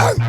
X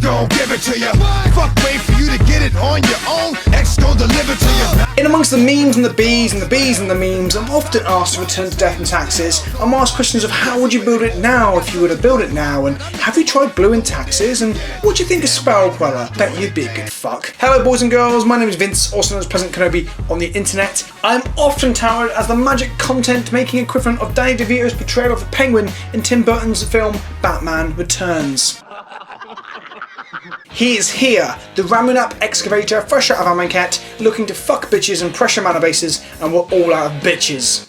gon' give it to you. Fuck, wait for you to get it on your own. X gon' deliver to you. In amongst the memes and the bees and the bees and the memes, I'm often asked to return to Death and Taxes. I'm asked questions of how would you build it now if you were to build it now, and have you tried Blue in Taxes, and what do you think of Sparrow Queller? Bet you'd be a good fuck. Hello boys and girls, my name is Vince, also known as PleasantKenobi on the internet. I'm often touted as the magic content making equivalent of Danny DeVito's portrayal of the Penguin in Tim Burton's film Batman Returns. He is here, the RAMUNAP Excavator, fresh out of Amonkhet, looking to fuck bitches and pressure mana bases, and we're all out of bitches.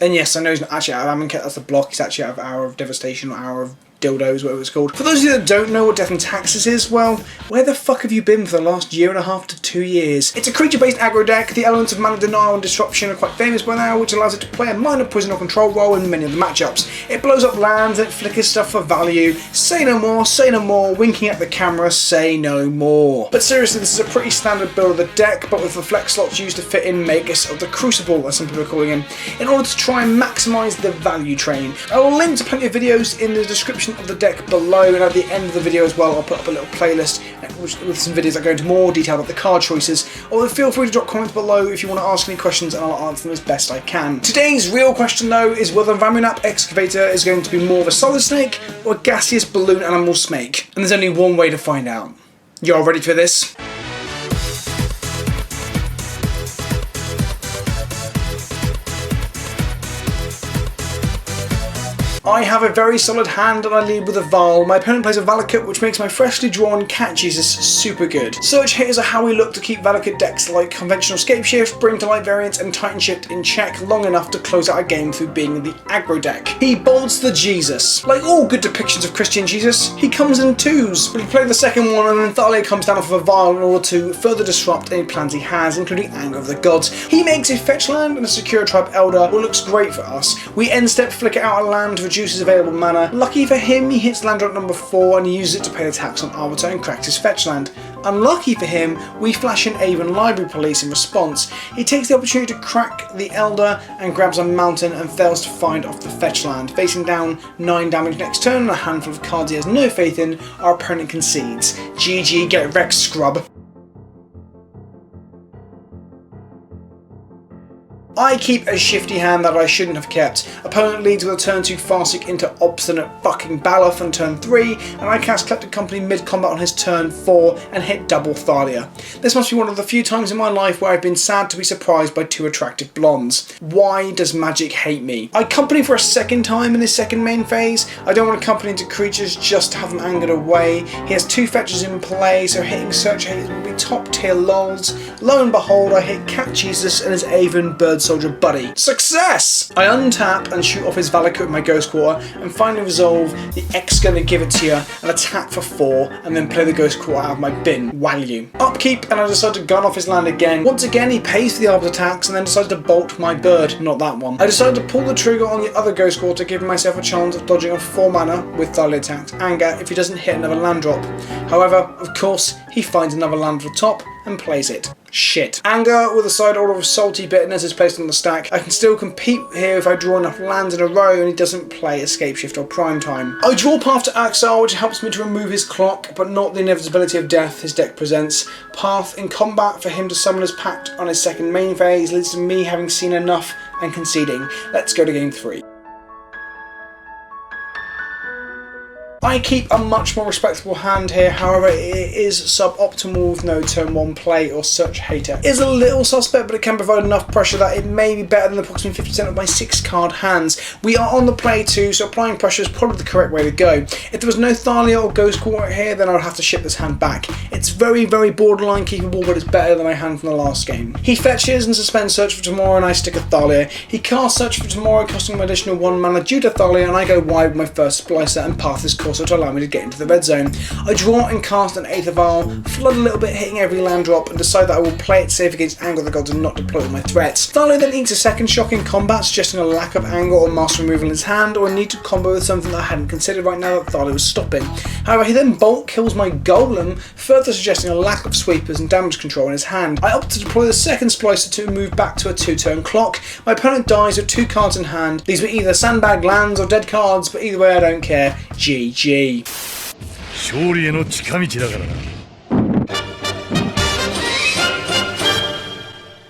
And yes, I know he's not actually out of Amonkhet, that's the block, he's actually out of Hour of Devastation, or Hour of Dildos, whatever it's called. For those of you that don't know what Death and Taxes is, well, where the fuck have you been for the last 1.5 to 2 years? It's a creature-based aggro deck. The elements of mana denial and disruption are quite famous by now, which allows it to play a minor poison or control role in many of the matchups. It blows up lands, it flickers stuff for value. Say no more, winking at the camera, say no more. But seriously, this is a pretty standard build of the deck, but with the flex slots used to fit in Magus of the Crucible, as some people are calling him, in order to try and maximise the value train. I will link to plenty of videos in the description of the deck below, and at the end of the video as well I'll put up a little playlist with some videos that go into more detail about the card choices, or feel free to drop comments below if you want to ask any questions and I'll answer them as best I can. Today's real question though is whether RAMUNAP Excavator is going to be more of a solid snake or a gaseous balloon animal snake, and there's only one way to find out. You all ready for this? I have a very solid hand and I lead with a Val. My opponent plays a Valakut, which makes my freshly drawn Cat Jesus super good. Search hitters are how we look to keep Valakut decks like conventional Scapeshift, Bring to Light variants and Titan Shift in check long enough to close out a game through being the aggro deck. He bolts the Jesus. Like all good depictions of Christian Jesus, he comes in twos. But you play the second one and then Thalia comes down off of a Val in order to further disrupt any plans he has, including Anger of the Gods. He makes a fetch land and a secure tribe Elder, what looks great for us. We end step flicker out a land to reduce his available mana. Lucky for him, he hits land drop number 4 and he uses it to pay the tax on Arbiter and cracks his fetch land. Unlucky for him, we flash in Avon Library Police in response. He takes the opportunity to crack the Elder and grabs a mountain and fails to find off the fetch land. Facing down 9 damage next turn and a handful of cards he has no faith in, our opponent concedes. GG, get wrecked, scrub. I keep a shifty hand that I shouldn't have kept. Opponent leads with a turn 2 Farseek into Obstinate fucking Baloth on turn 3, and I cast Collected Company mid-combat on his turn 4 and hit double Thalia. This must be one of the few times in my life where I've been sad to be surprised by 2 attractive blondes. Why does Magic hate me? I company for a second time in his second main phase. I don't want to company into creatures just to have them angered away. He has 2 fetches in play, so hitting Search Haters will be top tier lols. Lo and behold, I hit Cat Jesus and his Avon Bird Soldier buddy. Success! I untap and shoot off his Valakut with my Ghost Quarter and finally resolve the X gonna give it to you and attack for 4 and then play the Ghost Quarter out of my bin. Value. Upkeep and I decide to gun off his land again. Once again he pays for the Arbiter tax and then decides to bolt my bird. Not that one. I decided to pull the trigger on the other Ghost Quarter, giving myself a chance of dodging off 4 mana with Thalia tax Anger if he doesn't hit another land drop. However, of course, he finds another land for top and plays it. Shit. Anger with a side order of Salty Bitterness is placed on the stack. I can still compete here if I draw enough lands in a row and he doesn't play Escape Shift or Prime Time. I draw Path to Exile, which helps me to remove his clock, but not the inevitability of death his deck presents. Path in combat for him to summon his pact on his second main phase leads to me having seen enough and conceding. Let's go to game 3. I keep a much more respectable hand here, however it is suboptimal with no turn 1 play or Search Hater. It is a little suspect, but it can provide enough pressure that it may be better than approximately 50% of my 6 card hands. We are on the play too, so applying pressure is probably the correct way to go. If there was no Thalia or Ghost Quarter here, then I would have to ship this hand back. It's very, very borderline keepable, but it's better than my hand from the last game. He fetches and suspends Search for Tomorrow and I stick a Thalia. He casts Search for Tomorrow, costing him additional 1 mana due to Thalia, and I go wide with my first Splicer and Path his course torso to allow me to get into the red zone. I draw and cast an Aether Vial, flood a little bit hitting every land drop, and decide that I will play it safe against Anger of the Gods and not deploy all my threats. Tharlo then eats a second shock in combat, suggesting a lack of anger or master removal in his hand, or a need to combo with something that I hadn't considered right now that Tharlo was stopping. However, he then bolt kills my Golem, further suggesting a lack of sweepers and damage control in his hand. I opt to deploy the second Splicer to move back to a 2-turn clock. My opponent dies with 2 cards in hand. These were either sandbag lands or dead cards, but either way I don't care. GG. 勝利への近道だからな。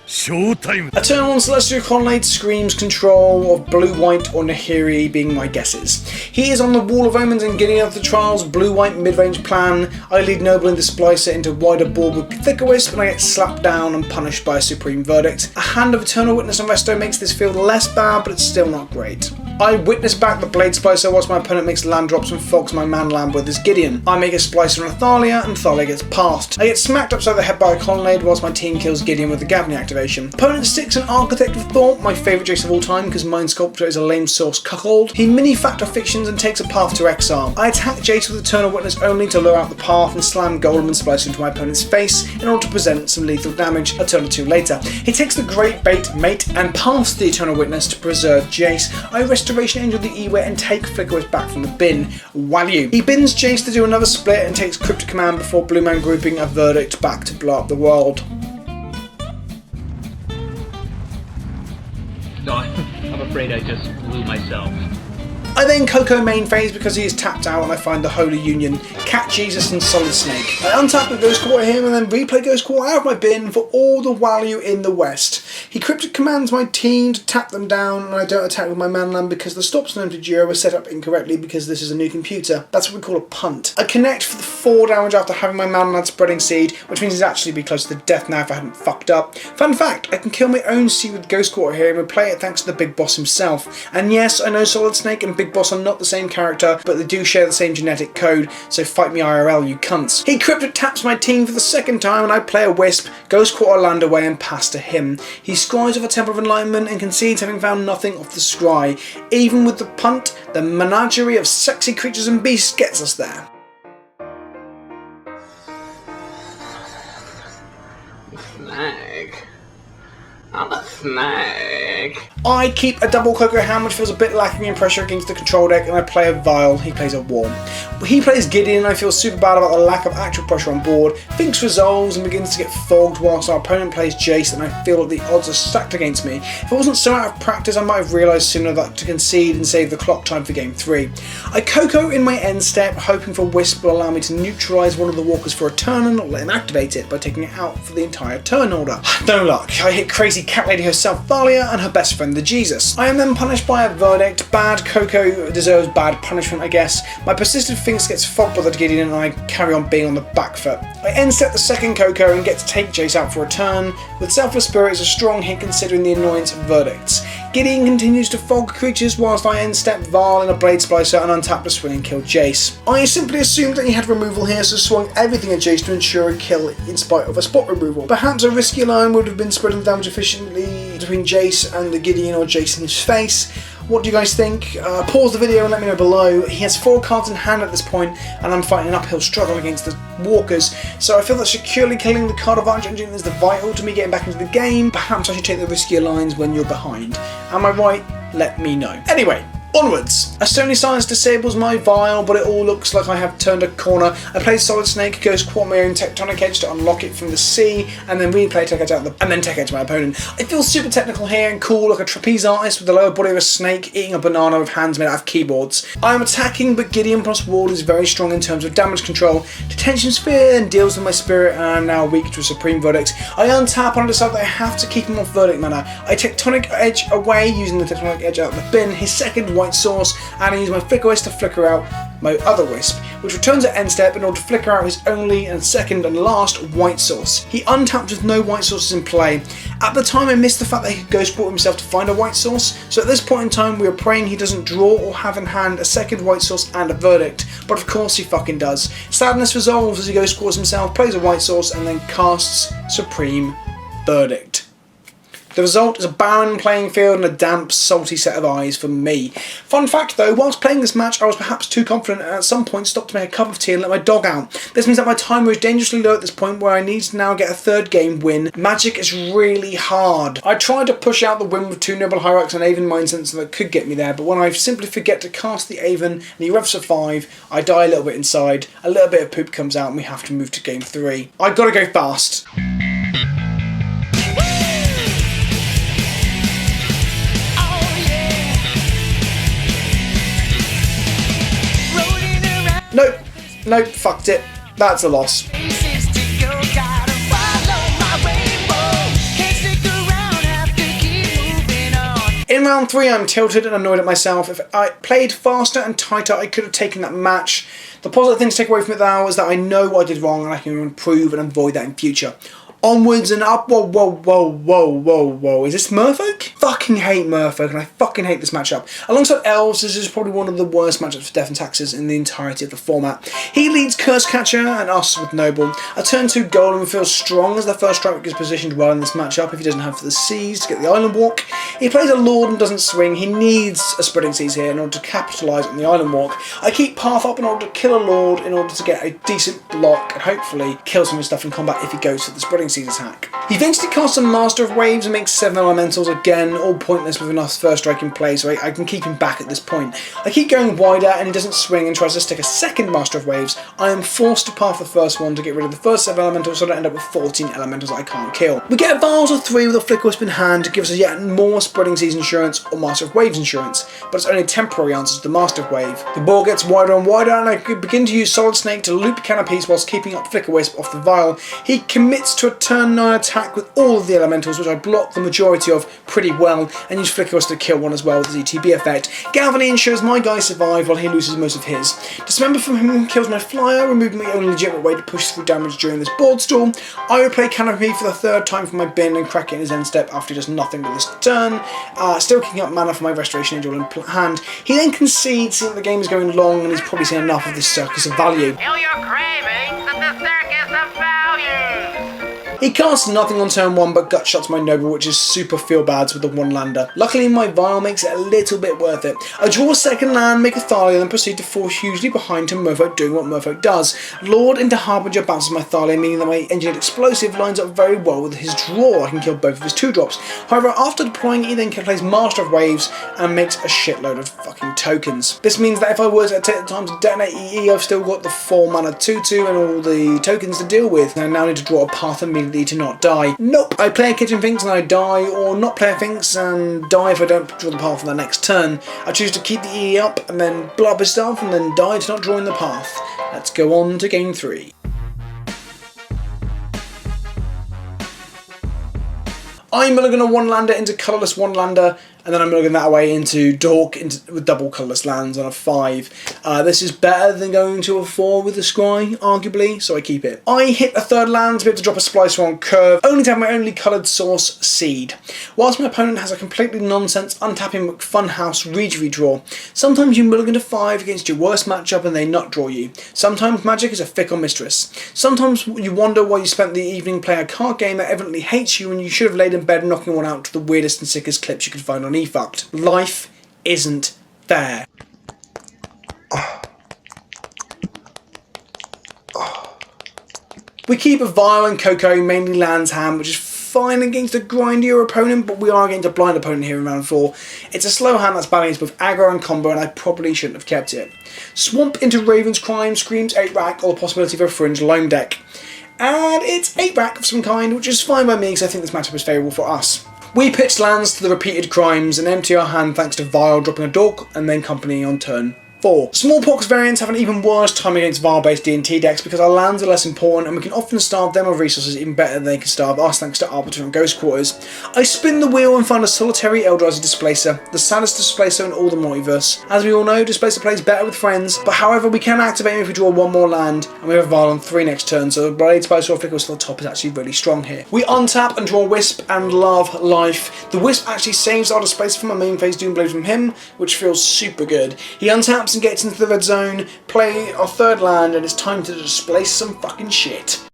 Showtime! A turn on Celestial Colonnade screams control of Blue, White or Nahiri being my guesses. He is on the Wall of Omens and Gideon of the Trials, Blue-White mid-range plan. I lead Noble and Displacer into wider board with Thicker Wisp and I get slapped down and punished by a Supreme Verdict. A hand of Eternal Witness and Resto makes this field less bad, but it's still not great. I witness back the Blade Splicer whilst my opponent makes land drops and fogs my man land with his Gideon. I make a Splicer on a Thalia and Thalia gets passed. I get smacked upside the head by a Colonnade whilst my team kills Gideon with the Gavney activation. Opponent sticks an Architect of Thought, my favourite Jace of all time because Mind Sculptor is a lame source cuckold. He mini-factor fictions and takes a path to exile. I attack Jace with Eternal Witness only to lure out the path and slam Golem and Splicer into my opponent's face in order to present some lethal damage a turn or 2 later. He takes the Great Bait Mate and passes the Eternal Witness to preserve Jace. I Restoration Angel the E-Way and take Flicker Wisp back from the bin. Value. He bins Jace to do another split and takes Cryptic Command before Blue Man grouping a Verdict back to blow up the world. No, I'm afraid I just blew myself. I then Coco main phase because he is tapped out and I find the Holy Union, Cat Jesus and Solid Snake. I untap the Ghost Quarter him and then replay Ghost Quarter out of my bin for all the value in the West. He Cryptic commands my team to tap them down and I don't attack with my manland because the stops on MTG were set up incorrectly because this is a new computer. That's what we call a punt. I connect for the 4 damage after having my manland spreading seed, which means he's actually be close to death now if I hadn't fucked up. Fun fact, I can kill my own seed with Ghost Quarter here and replay it thanks to the Big Boss himself. And yes, I know Solid Snake and Big Boss are not the same character, but they do share the same genetic code, so fight me IRL, you cunts. He Cryptic taps my team for the second time and I play a Wisp, Ghost Quarter land away and pass to him. He scries off a Temple of Enlightenment and concedes having found nothing off the scry. Even with the punt, the menagerie of sexy creatures and beasts gets us there. Snag. I'm a snag. I keep a double Coco hand which feels a bit lacking in pressure against the control deck and I play a Vial, he plays a Worm. He plays Gideon and I feel super bad about the lack of actual pressure on board. Finks resolves and begins to get fogged whilst our opponent plays Jace and I feel that the odds are stacked against me. If it wasn't so out of practice I might have realised sooner that to concede and save the clock time for game 3. I Coco in my end step hoping for Wisp will allow me to neutralise one of the walkers for a turn and not let him activate it by taking it out for the entire turn order. No luck. I hit crazy cat lady herself Thalia and her best friend the Jesus. I am then punished by a Verdict. Bad Coco deserves bad punishment I guess. My persistent Finks gets fogged by the Gideon and I carry on being on the back foot. I end step the second Coco and get to take Jace out for a turn. With Selfless Spirit is a strong hit considering the annoyance of Verdicts. Gideon continues to fog creatures whilst I end step Varl in a Blade Splicer and untap the swing and kill Jace. I simply assumed that he had removal here so swung everything at Jace to ensure a kill in spite of a spot removal. Perhaps a risky line would have been spreading the damage efficiently between Jace and the Gideon or Jace in his face. What do you guys think? Pause the video and let me know below. He has 4 cards in hand at this point and I'm fighting an uphill struggle against the walkers, so I feel that securely killing the card advantage engine is the vital to me getting back into the game. Perhaps I should take the riskier lines when you're behind. Am I right? Let me know. Anyway, onwards! A Stony Science disables my Vial, but it all looks like I have turned a corner. I play Solid Snake, Ghost Quarter my own Tectonic Edge to unlock it from the sea, and then replay Tech Edge out and then Tech Edge my opponent. I feel super technical here and cool like a trapeze artist with the lower body of a snake eating a banana with hands made out of keyboards. I am attacking, but Gideon plus Ward is very strong in terms of damage control. Detention Sphere and deals with my spirit and I am now weak to a Supreme Verdict. I untap and I decide that I have to keep him off Verdict mana. I Tectonic Edge away using the Tectonic Edge out of the bin, his second white source, and I use my Flicker Wisp to flicker out my other Wisp, which returns at end step in order to flicker out his only and second and last white source. He untapped with no white sources in play. At the time I missed the fact that he could Ghost Quarter himself to find a white source, so at this point in time we are praying he doesn't draw or have in hand a second white source and a Verdict, but of course he fucking does. Sadness resolves as he Ghost Quarters himself, plays a white source and then casts Supreme Verdict. The result is a barren playing field and a damp, salty set of eyes for me. Fun fact though, whilst playing this match I was perhaps too confident and at some point stopped to make a cup of tea and let my dog out. This means that my timer is dangerously low at this point where I need to now get a third game win. Magic is really hard. I tried to push out the win with 2 Noble Hierarchs and Aven Mindsense that could get me there, but when I simply forget to cast the Aven and he revs for 5, I die a little bit inside, a little bit of poop comes out and we have to move to game 3. I gotta go fast. Nope, fucked it. That's a loss. In round 3 I'm tilted and annoyed at myself. If I played faster and tighter I could have taken that match. The positive thing to take away from it though is that I know what I did wrong and I can improve and avoid that in future. Onwards and up. Whoa, whoa, whoa, whoa, whoa, whoa. Is this Merfolk? Fucking hate Merfolk and I fucking hate this matchup. Alongside Elves, this is probably one of the worst matchups for Death and Taxes in the entirety of the format. He leads Curse Catcher and us with Noble. A turn 2 Golem feels strong as the first strike is positioned well in this matchup if he doesn't have the Seas to get the Island Walk. He plays a Lord and doesn't swing. He needs a Spreading Seas here in order to capitalise on the Island Walk. I keep Path up in order to kill a Lord in order to get a decent block and hopefully kill some of his stuff in combat if he goes for the Spreading Seas attack. He eventually casts a Master of Waves and makes 7 elementals, again all pointless with enough first strike in play, so I can keep him back at this point. I keep going wider and he doesn't swing and tries to stick a second Master of Waves. I am forced to path the first one to get rid of the first 7 elementals so I don't end up with 14 elementals that I can't kill. We get a Vials of 3 with a Flicker Wisp in hand to give us yet more Spreading Seas insurance or Master of Waves insurance, but it's only a temporary answer to the Master of Wave. The board gets wider and wider and I begin to use Solid Snake to loop canopies whilst keeping up Flicker Wisp off the Vial. He commits to a turn 9 attack with all of the elementals, which I block the majority of pretty well, and use Flicker Wisp to kill one as well with the ETB effect. Galvany ensures my guys survive while he loses most of his. Dismember from him kills my flyer, removing my only legitimate way to push through damage during this board stall. I would play Canopy for the 3rd time from my bin and crack it in his end step after he does nothing with this turn, still kicking up mana for my Restoration Angel in hand. He then concedes, seeing that the game is going long and he's probably seen enough of this circus of value. Kill your cravings at the circus of value! He casts nothing on turn 1 but gut shots my Noble, which is super feel bads with the 1 lander. Luckily my Vial makes it a little bit worth it. I draw a second land, make a Thalia, and proceed to fall hugely behind to Merfolk doing what Merfolk does. Lord into Harbinger bounces my Thalia, meaning that my Engineered Explosive lines up very well with his draw. I can kill both of his 2-drops. However, after deploying he then plays Master of Waves and makes a shitload of fucking tokens. This means that if I were to take the time to detonate EE, I've still got the 4 mana 2/2 and all the tokens to deal with. And I now need to draw a path immediately to not die. Nope, I play a Kitchen Finks and I die, or not play a Finks and die if I don't draw the path on the next turn. I choose to keep the EE up and then blow up his stuff and then die to not drawing the path. Let's go on to game 3. I'm mulligan a 1-lander into colourless 1-lander, and then I'm mulligan that away into Dork with double colourless lands on a 5. This is better than going to a 4 with the Scry, arguably, so I keep it. I hit a 3rd land to be able to drop a Splicer on curve, only to have my only coloured source, Seed. Whilst my opponent has a completely nonsense, untapping McFunhouse redraw. Sometimes you mulligan to 5 against your worst matchup and they not draw you. Sometimes Magic is a fickle mistress. Sometimes you wonder why you spent the evening playing a card game that evidently hates you when you should have laid in bed knocking one out to the weirdest and sickest clips you could find on eFucked. Life isn't fair. We keep a Vial and Coco, mainly lands hand, which is fine against a grindier opponent, but we are against a blind opponent here in round 4. It's a slow hand that's balanced with aggro and combo, and I probably shouldn't have kept it. Swamp into Raven's Crime screams 8-rack or the possibility of a Fringe Loam deck. And it's 8-rack of some kind, which is fine by me because I think this matchup is favourable for us. We pitch lands to the repeated crimes and empty our hand thanks to Vial dropping a Dork and then Company on turn 4. Smallpox variants have an even worse time against Vial-based D&T decks because our lands are less important and we can often starve them of resources even better than they can starve us thanks to Arbiter and Ghost Quarters. I spin the wheel and find a solitary Eldrazi Displacer, the saddest Displacer in all the multiverse. As we all know, Displacer plays better with friends, but however we can activate him if we draw 1 more land and we have a Vial on 3 next turn, so Blade Spice or Flicker Wisp at the top is actually really strong here. We untap and draw Wisp and love life. The Wisp actually saves our Displacer from our main phase Doomblade from him, which feels super good. He untaps and gets into the red zone, play our 3rd land, and it's time to displace some fucking shit.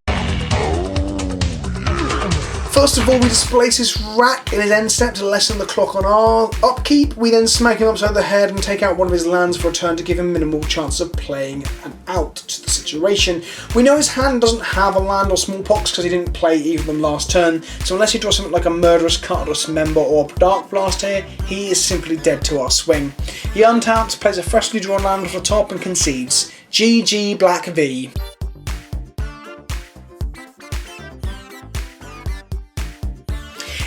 First of all, we displace his rack in his end step to lessen the clock on our upkeep. We then smack him upside the head and take out one of his lands for a turn to give him minimal chance of playing an out to the situation. We know his hand doesn't have a land or smallpox because he didn't play either of them last turn, so unless he draws something like a Murderous Cut or Dismember or Dark Blast here, he is simply dead to our swing. He untaps, plays a freshly drawn land off the top and concedes. GG Black V.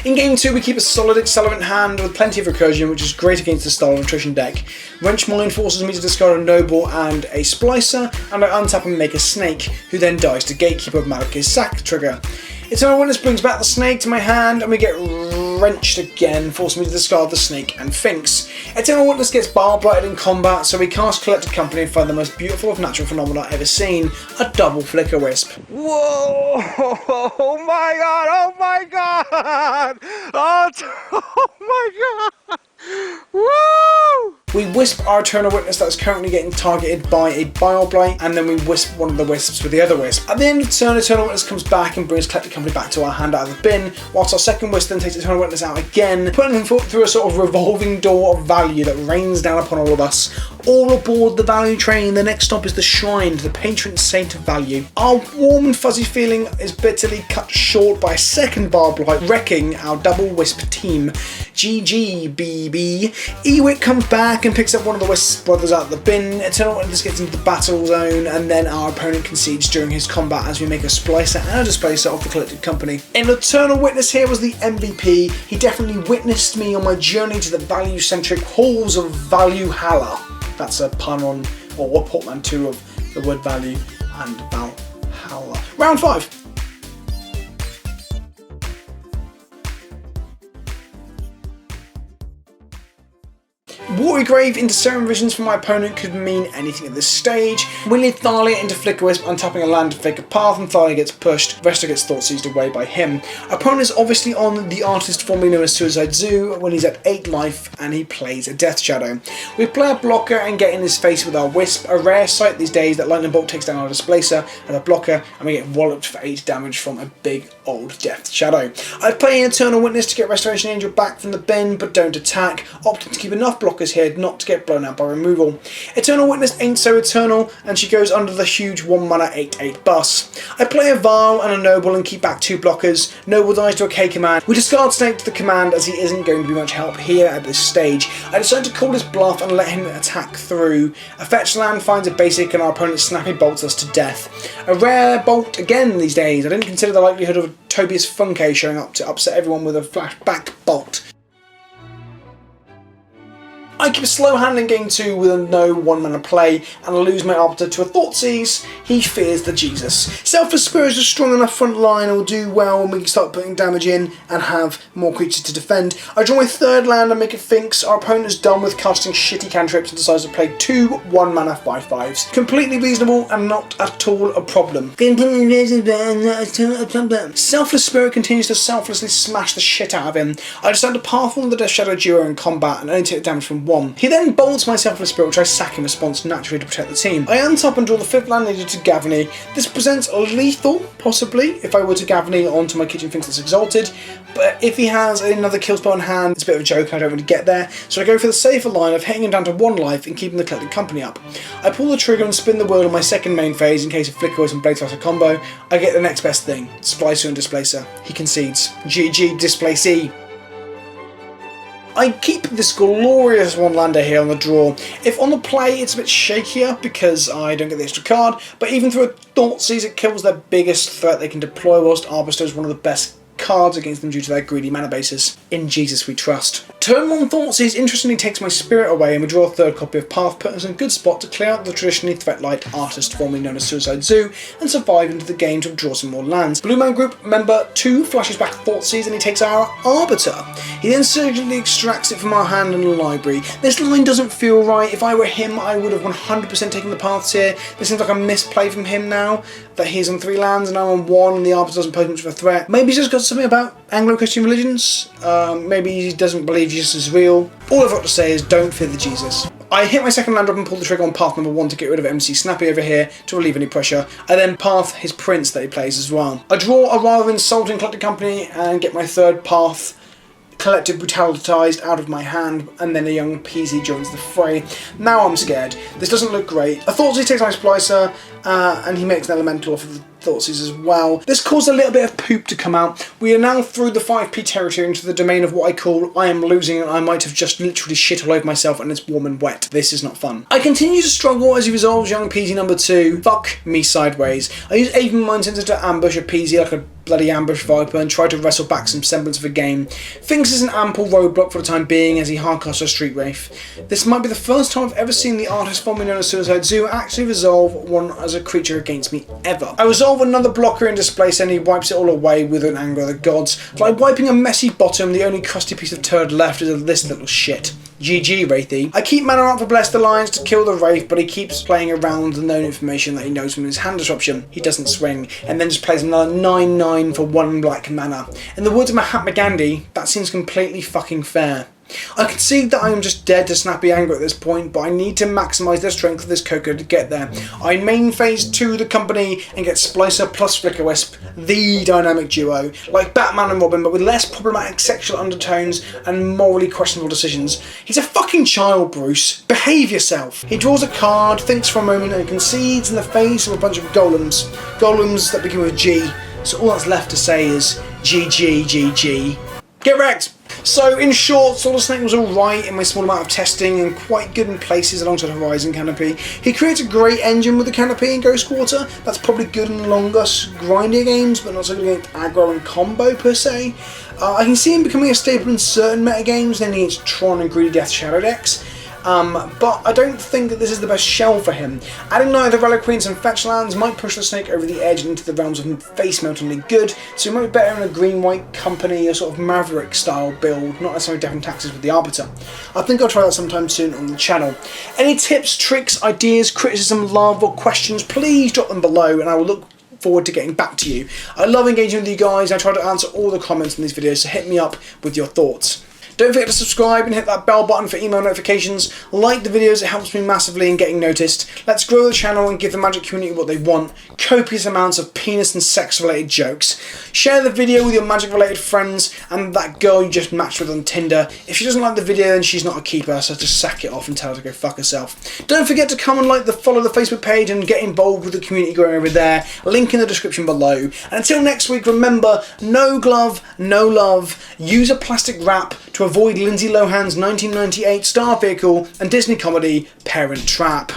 In game 2 we keep a solid Accelerant hand with plenty of recursion, which is great against the style of attrition deck. Wrench Mind forces me to discard a Noble and a Splicer, and I untap and make a Snake, who then dies to Gatekeeper with Malekith's Sack trigger. Eternal Witness brings back the Snake to my hand, and we get wrenched again, forcing me to discard the Snake and Finks. Eternal Witness gets bar blighted in combat, so we cast Collected Company and find the most beautiful of natural phenomena I've ever seen, a double Flicker Wisp. Whoa! Oh my god! Oh my god! Oh my god! Woo! We wisp our Eternal Witness that is currently getting targeted by a Bile Blight, and then we wisp one of the wisps with the other wisp. At the end of the turn, Eternal Witness comes back and brings Collected Company back to our hand out of the bin, whilst our second wisp then takes Eternal Witness out again, putting him through a sort of revolving door of value that rains down upon all of us. All aboard the value train. The next stop is the Shrine, the patron saint of value. Our warm and fuzzy feeling is bitterly cut short by a second Bar Blight, wrecking our double wisp team. GG, BB. Ewit comes back and picks up one of the Wisp brothers out of the bin. Eternal Witness gets into the battle zone, and then our opponent concedes during his combat as we make a Splicer and a Displacer of the Collected Company. And Eternal Witness here was the MVP. He definitely witnessed me on my journey to the value-centric halls of Valhalla. That's a pun on, or a portmanteau of the word value and Valhalla. Round 5. Watery Grave into Serum Visions for my opponent could mean anything at this stage. We lead Thalia into Flicker Wisp, untapping a land to fake a path, and Thalia gets pushed. Vesta gets thought seized away by him. Opponent is obviously on the artist formerly known as Suicide Zoo when he's at 8 life and he plays a Death Shadow. We play a blocker and get in his face with our Wisp, a rare sight these days that Lightning Bolt takes down our Displacer as a blocker, and we get walloped for 8 damage from a big old Death Shadow. I play an Eternal Witness to get Restoration Angel back from the bin, but don't attack, opting to keep enough blockers here not to get blown out by removal. Eternal Witness ain't so eternal, and she goes under the huge 1 mana 8/8 bus. I play a Vial and a Noble and keep back 2 blockers. Noble dies to a K command. We discard Snake to the command as he isn't going to be much help here at this stage. I decide to call his bluff and let him attack through. A fetch land finds a basic and our opponent snappy bolts us to death. A rare bolt again these days. I didn't consider the likelihood of Tobias Funke showing up to upset everyone with a flashback bolt. I keep a slow hand in game 2 with a no 1 mana play, and I lose my Arbiter to a Thoughtseize. He fears the Jesus. Selfless Spirit is a strong enough front line and will do well when we start putting damage in and have more creatures to defend. I draw my third land and make a Finks. Our opponent is done with casting shitty cantrips and decides to play 2 1 mana 5/5s. Completely reasonable and not at all a problem. Selfless Spirit continues to selflessly smash the shit out of him. I decide to path on the Death Shadow duo in combat and only take damage from 1. He then bolts my Selfless Spirit, which I sack in response naturally to protect the team. I untap and draw the 5th land needed to Gavany. This presents lethal, possibly, if I were to Gavany onto my Kitchen Finks that's Exalted, but if he has another kill spell in hand, it's a bit of a joke and I don't really get there, so I go for the safer line of hitting him down to 1 life and keeping the Collected Company up. I pull the trigger and spin the wheel on my second main phase in case of Flicker Wisp and Blade Thruster combo. I get the next best thing, Splicer and Displacer. He concedes. GG Displacee. I keep this glorious 1-lander here on the draw. If on the play it's a bit shakier because I don't get the extra card, but even through a Thoughtseize it kills their biggest threat they can deploy, whilst Arbiter is one of the best cards against them due to their greedy mana bases. In Jesus we trust. Turn 1 Thoughtseize interestingly takes my Spirit away and we draw a 3rd copy of Path, putting us in a good spot to clear out the traditionally threat-light artist formerly known as Suicide Zoo and survive into the game to draw some more lands. Blue Man Group member 2 flashes back Thoughtseize and he takes our Arbiter. He then surgically extracts it from our hand in the library. This line doesn't feel right. If I were him, I would have 100% taken the Paths here. This seems like a misplay from him now, that he's on 3 lands and I'm on 1 and the Arbiter doesn't pose much of a threat. Maybe he's just got something about Anglo-Christian religions. Maybe he doesn't believe Jesus is real. All I've got to say is don't fear the Jesus. I hit my second land drop and pull the trigger on path number 1 to get rid of MC Snappy over here to relieve any pressure. I then path his prince that he plays as well. I draw a rather insulting Collected Company and get my third path Collective Brutalitized out of my hand, and then a young Peasy joins the fray. Now I'm scared. This doesn't look great. A Thoughtseize takes my Splicer, and he makes an Elemental off of the Thoughtseize as well. This caused a little bit of poop to come out. We are now through the 5p territory into the domain of what I call I am losing, and I might have just literally shit all over myself and it's warm and wet. This is not fun. I continue to struggle as he resolves young Peasy number 2. Fuck me sideways. I use Aven Mind Sensor to ambush a Peasy like a bloody ambush viper and try to wrestle back some semblance of a game. Thinks is an ample roadblock for the time being as he hardcasts a Street Wraith. This might be the first time I've ever seen the artist formerly known as Suicide Zoo actually resolve one as a creature against me ever. I resolve another blocker in Displace and he wipes it all away with an Anger of the Gods. Like wiping a messy bottom, the only crusty piece of turd left is this little shit. GG, Wraithy. I keep mana up for Blessed Alliance to kill the Wraith, but he keeps playing around the known information that he knows from his hand disruption. He doesn't swing, and then just plays another 9/9 for 1 black mana. In the words of Mahatma Gandhi, that seems completely fucking fair. I concede that I am just dead to Snappy Anger at this point, but I need to maximise the strength of this Coco to get there. I main phase 2 the company and get Splicer plus Flicker Wisp, the dynamic duo, like Batman and Robin, but with less problematic sexual undertones and morally questionable decisions. He's a fucking child, Bruce. Behave yourself. He draws a card, thinks for a moment, and concedes in the face of a bunch of golems. Golems that begin with G. So all that's left to say is GG, GG. Get wrecked! So, in short, Solid Snake was alright in my small amount of testing and quite good in places alongside Horizon Canopy. He creates a great engine with the Canopy and Ghost Quarter. That's probably good in longer, grindier games, but not so good against aggro and combo per se. I can see him becoming a staple in certain metagames, then against Tron and Greedy Death Shadow decks. But I don't think that this is the best shell for him. Adding neither Reliquary and some fetch lands might push the Snake over the edge into the realms of face-meltingly good, so he might be better in a green-white company, a sort of Maverick style build, not necessarily Death and Taxes with the Arbiter. I think I'll try that sometime soon on the channel. Any tips, tricks, ideas, criticism, love or questions, please drop them below and I will look forward to getting back to you. I love engaging with you guys. I try to answer all the comments in these videos, so hit me up with your thoughts. Don't forget to subscribe and hit that bell button for email notifications. Like the videos, it helps me massively in getting noticed. Let's grow the channel and give the Magic community what they want. Copious amounts of penis and sex related jokes. Share the video with your Magic related friends and that girl you just matched with on Tinder. If she doesn't like the video then she's not a keeper, so just sack it off and tell her to go fuck herself. Don't forget to come and follow the Facebook page and get involved with the community growing over there. Link in the description below. And until next week, remember, no glove, no love. Use a plastic wrap to avoid Lindsay Lohan's 1998 star vehicle and Disney comedy Parent Trap.